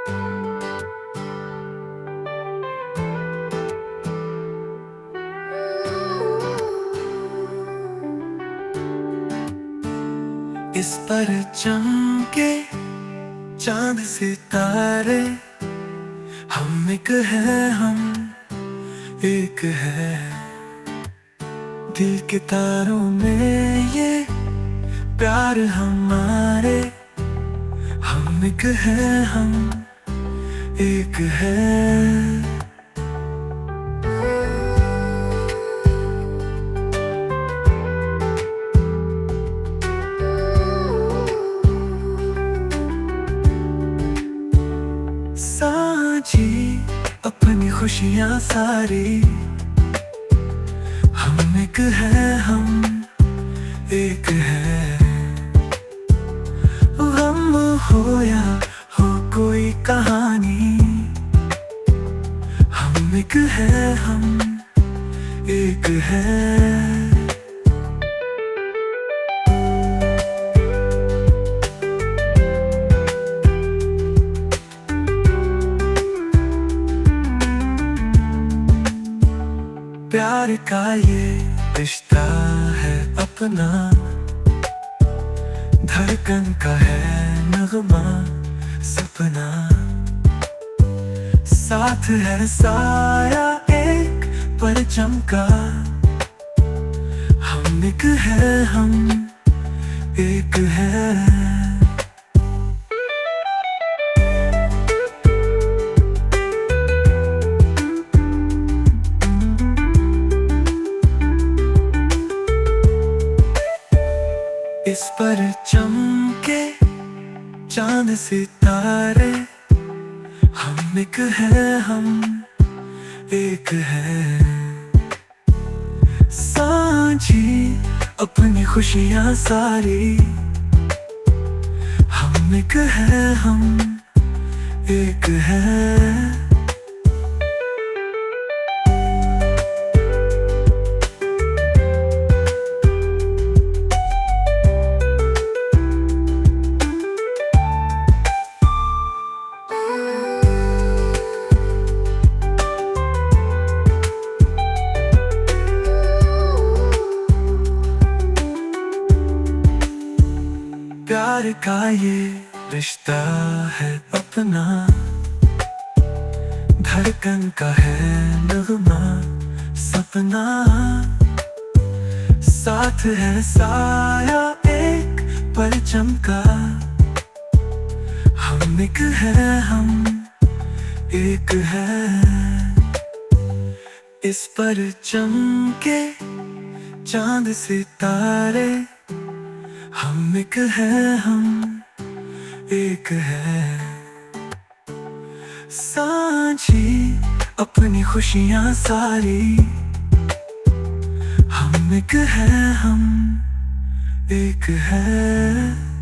इस पर चमके चांद सितारे, हम एक है, हम एक है। दिल के तारों में ये प्यार हमारे, हम एक है, हम एक है। साझी अपनी खुशियाँ सारी, हम एक है, हम एक है। गम हो या हो कोई कहानी, हम एक है, हम एक है। प्यार का ये रिश्ता है अपना, धड़कन का है नगमा सपना। साथ है साया एक परचम का, हम एक है, हम एक है। इस पर चमके चांद सितारे, हम एक है, हम एक है। साझी अपनी खुशियाँ सारी, हम एक है, हम एक है। प्यार का ये रिश्ता है अपना, धड़कन का है नगमा सपना। साथ है साया एक परचम का, हम एक है, हम एक है। इस पर चमके चांद सितारे, हम एक है, हम एक है। साझी अपनी खुशियाँ सारी, हम एक है, हम एक है।